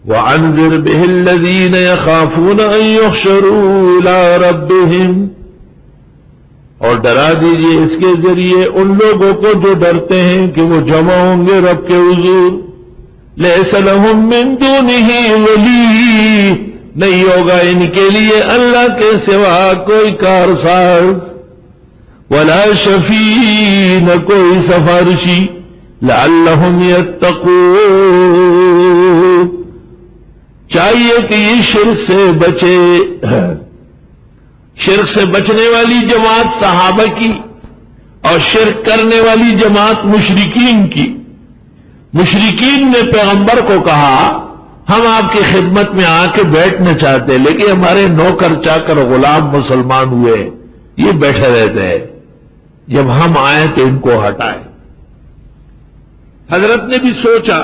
وَأَنذِرْ بِهِ الَّذِينَ يَخَافُونَ أَن يُحْشَرُوا إِلَىٰ رَبِّهِمْ، اور ڈرا دیجئے اس کے ذریعے ان لوگوں کو جو ڈرتے ہیں کہ وہ جمع ہوں گے رب کے حضور۔ لَيْسَ لَهُم مِّن دُونِهِ وَلِيٌّ، نہیں ہوگا ان کے لیے اللہ کے سوا کوئی کارساز، وَلَا شَفِيعٌ، نہ کوئی سفارشی، لَعَلَّهُمْ يَتَّقُونَ، چاہیے کہ یہ شرک سے بچے۔ شرک سے بچنے والی جماعت صحابہ کی، اور شرک کرنے والی جماعت مشرکین کی۔ مشرکین نے پیغمبر کو کہا ہم آپ کی خدمت میں آ کے بیٹھنا چاہتے ہیں، لیکن ہمارے نوکر چاکر غلام مسلمان ہوئے یہ بیٹھے رہتے ہیں، جب ہم آئیں تو ان کو ہٹائیں۔ حضرت نے بھی سوچا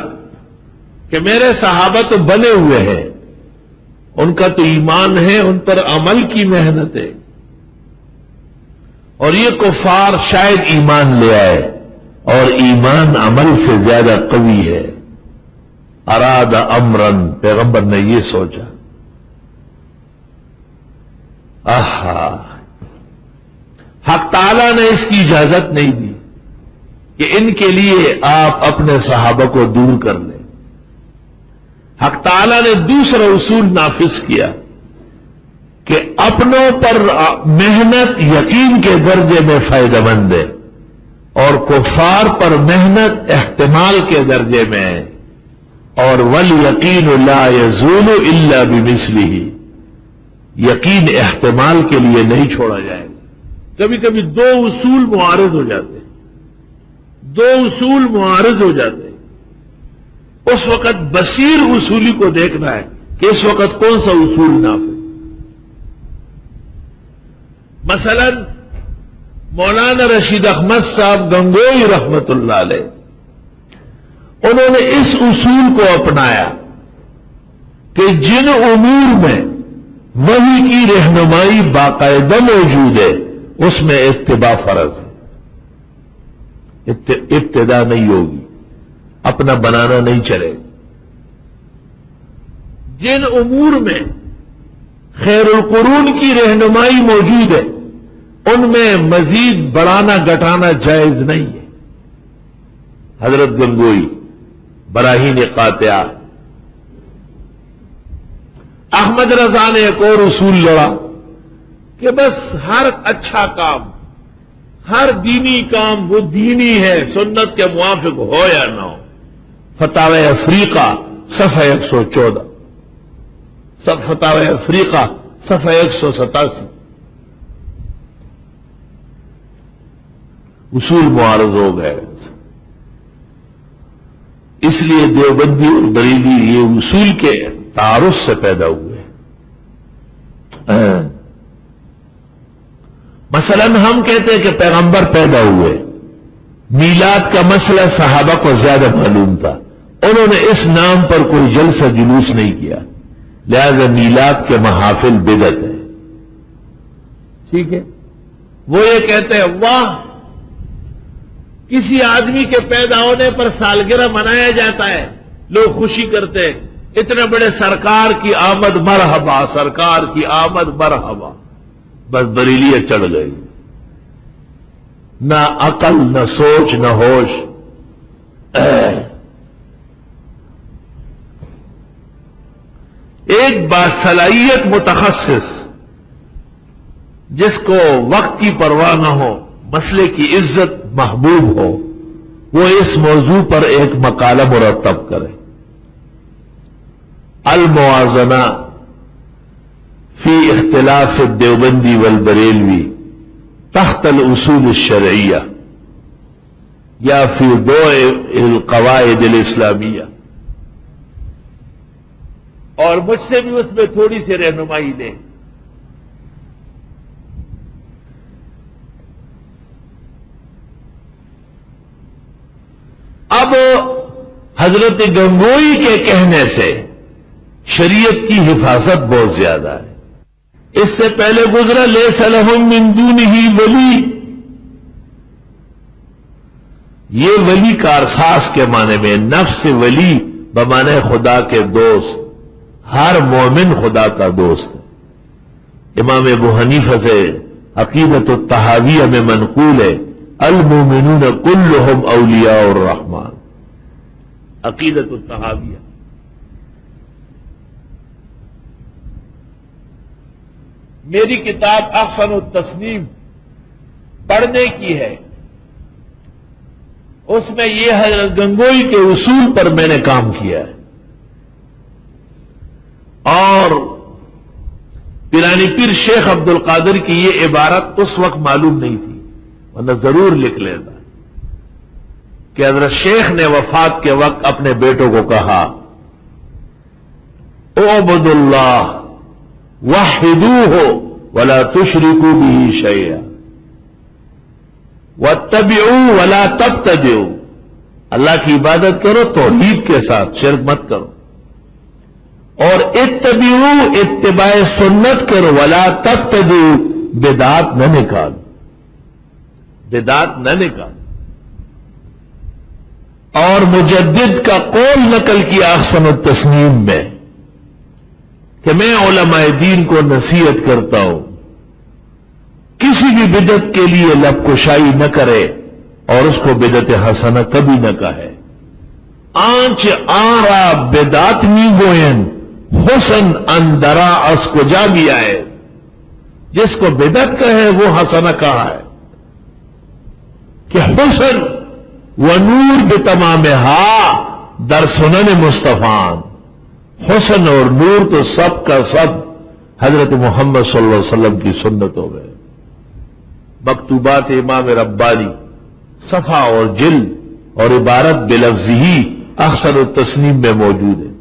کہ میرے صحابہ تو بنے ہوئے ہیں، ان کا تو ایمان ہے، ان پر عمل کی محنت ہے، اور یہ کفار شاید ایمان لے آئے، اور ایمان عمل سے زیادہ قوی ہے۔ اراد امرن، پیغمبر نے یہ سوچا۔ آہا، حق تعالیٰ نے اس کی اجازت نہیں دی کہ ان کے لیے آپ اپنے صحابہ کو دور کر لیں۔ حق تعالیٰ نے دوسرا اصول نافذ کیا کہ اپنوں پر محنت یقین کے درجے میں فائدہ مند ہے، اور کفار پر محنت احتمال کے درجے میں ہے، اور وَالْيَقِينُ لَا يَزُولُ إِلَّا بِمِثْلِهِ، یقین احتمال کے لیے نہیں چھوڑا جائے گا۔ کبھی کبھی دو اصول معارض ہو جاتے ہیں، دو اصول معارض ہو جاتے ہیں، اس وقت بصیر اصولی کو دیکھنا ہے کہ اس وقت کون سا اصول نافذ۔ مثلا مولانا رشید احمد صاحب گنگوئی رحمت اللہ علیہ، انہوں نے اس اصول کو اپنایا کہ جن امور میں وحی کی رہنمائی باقاعدہ موجود ہے اس میں اتباع فرض ہے، ابتدا نہیں ہوگی، اپنا بنانا نہیں چلے۔ جن امور میں خیر القرون کی رہنمائی موجود ہے ان میں مزید بڑھانا گھٹانا جائز نہیں ہے۔ حضرت گنگوئی براہین قاطعہ۔ احمد رضا نے ایک اور اصول لڑا کہ بس ہر اچھا کام، ہر دینی کام وہ دینی ہے، سنت کے موافق ہو یا نہ ہو۔ فتاوی افریقہ صفحہ 114، فتاوی افریقہ صفحہ 187۔ اصول معارض ہو گئے، اس لیے دیوبندی اور بریلی یہ اصول کے تعارض سے پیدا ہوئے۔ مثلا ہم کہتے ہیں کہ پیغمبر پیدا ہوئے، میلاد کا مسئلہ صحابہ کو زیادہ معلوم تھا، انہوں نے اس نام پر کوئی جلسہ جلوس نہیں کیا، لہذا میلاد کے محافل بدعت ہے۔ ٹھیک ہے، وہ یہ کہتے ہیں واہ کسی آدمی کے پیدا ہونے پر سالگرہ منایا جاتا ہے، لوگ خوشی کرتے ہیں، اتنے بڑے سرکار کی آمد مرحبا، سرکار کی آمد مرحبا۔ بس بریلیت چڑھ گئی، نہ عقل نہ سوچ نہ ہوش۔ ایک باصلاحیت متخصص جس کو وقت کی پرواہ نہ ہو، مسئلے کی عزت محبوب ہو، وہ اس موضوع پر ایک مقالہ مرتب کرے۔ الموازنہ فی اختلاف الدیوبندی والبریلوی تحت الاصول الشرعیہ یا فی ضوء القواعد الاسلامیہ، اور مجھ سے بھی اس میں تھوڑی سی رہنمائی دیں۔ اب حضرت گنگوئی کے کہنے سے شریعت کی حفاظت بہت زیادہ ہے۔ اس سے پہلے گزرا لیس لہم من دونہ ولی، یہ ولی کارساز کے معنی میں، نفس ولی بمعنی خدا کے دوست، ہر مومن خدا کا دوست ہے۔ امام ابو حنیفہ سے عقیدت الطحاویہ میں منقول ہے المومنون کلہم اولیاء الرحمن، عقیدت الطحاویہ۔ میری کتاب احسن التصنیف پڑھنے کی ہے، اس میں یہ حضرت گنگوئی کے اصول پر میں نے کام کیا ہے، اور پیرانی پیر شیخ عبد القادر کی یہ عبارت اس وقت معلوم نہیں تھی، ورنہ ضرور لکھ لیتا کہ حضرت شیخ نے وفات کے وقت اپنے بیٹوں کو کہا اعبدوا اللہ وحدوہ ولا تشرکوا بہ شیئا واتبعوا ولا تبتدعوا، اللہ کی عبادت کرو توحید کے ساتھ، شرک مت کرو، اور اتبعوا اتباع سنت کرو، ولا تبتدعوا بدعات نہ نکالو، بدعات نہ نکالو۔ اور مجدد کا قول نقل کیا احسن التصنیف میں کہ میں علماء دین کو نصیحت کرتا ہوں کسی بھی بدعت کے لیے لب کشائی نہ کرے اور اس کو بدعت حسنہ کبھی نہ کہے۔ آنچ آرا بدعت می گوین حسن اندرا اس کو جا بھی آئے، جس کو بدعت کہے وہ حسنہ کہا ہے کہ حسن ونور بتمامہا در سنن مصطفیٰ، حسن اور نور تو سب کا سب حضرت محمد صلی اللہ علیہ وسلم کی سنت ہو گئے۔ مکتوبات امام ربانی صفحہ اور جلد اور عبارت بلفظ ہی احسن التصنیف میں موجود ہے۔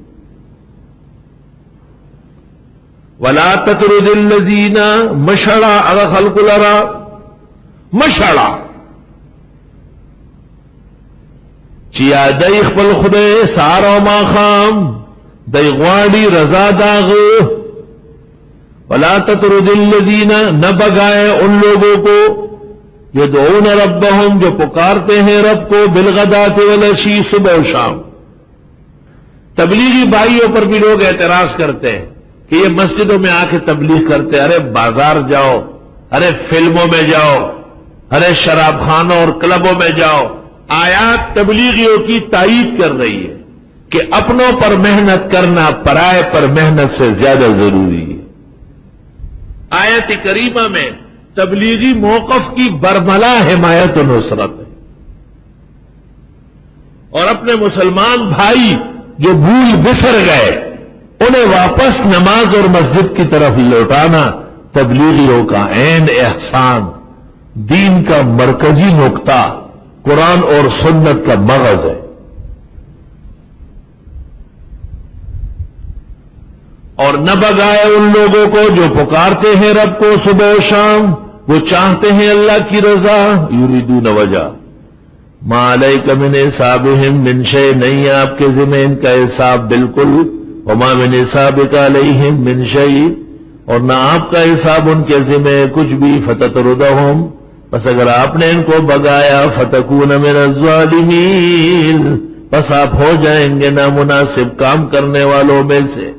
وَلَا تَطْرُدِ الَّذِينَ مَشَڑَا اَغَ خَلْقُ لَرَا مَشَڑَا چیا دی خپل خدای سارا ما خام دی غواړي رضا داغ۔ وَلَا تَطْرُدِ الَّذِينَ نہ بگائے ان لوگوں کو یدعون ربهم جو پکارتے ہیں رب کو بالغداۃ والعشی صبح و شام۔ تبلیغی بھائیوں پر بھی لوگ اعتراض کرتے ہیں کہ یہ مسجدوں میں آ کے تبلیغ کرتے، ارے بازار جاؤ، ارے فلموں میں جاؤ، ارے شراب خانوں اور کلبوں میں جاؤ۔ آیات تبلیغیوں کی تائید کر رہی ہے کہ اپنوں پر محنت کرنا پرائے پر محنت سے زیادہ ضروری ہے۔ آیت کریمہ میں تبلیغی موقف کی برملا حمایت و نصرت ہے، اور اپنے مسلمان بھائی جو بھول بسر گئے انہیں واپس نماز اور مسجد کی طرف لوٹانا تبلیغیوں کا عین احسان، دین کا مرکزی نقطہ قرآن اور سنت کا مغز ہے۔ اور نہ بگائے ان لوگوں کو جو پکارتے ہیں رب کو صبح و شام، وہ چاہتے ہیں اللہ کی رضا، یریدون وجہ۔ ما علیک من حسابہم من شیء، نہیں آپ کے ذمہ ان کا حساب بالکل، وما من حسابک علیہم من شیء، اور نہ آپ کا حساب ان کے ذمہ کچھ بھی، فتطردہم، پس اگر آپ نے ان کو بگایا، فتکون من الظالمین، پس آپ ہو جائیں گے نامناسب کام کرنے والوں میں سے۔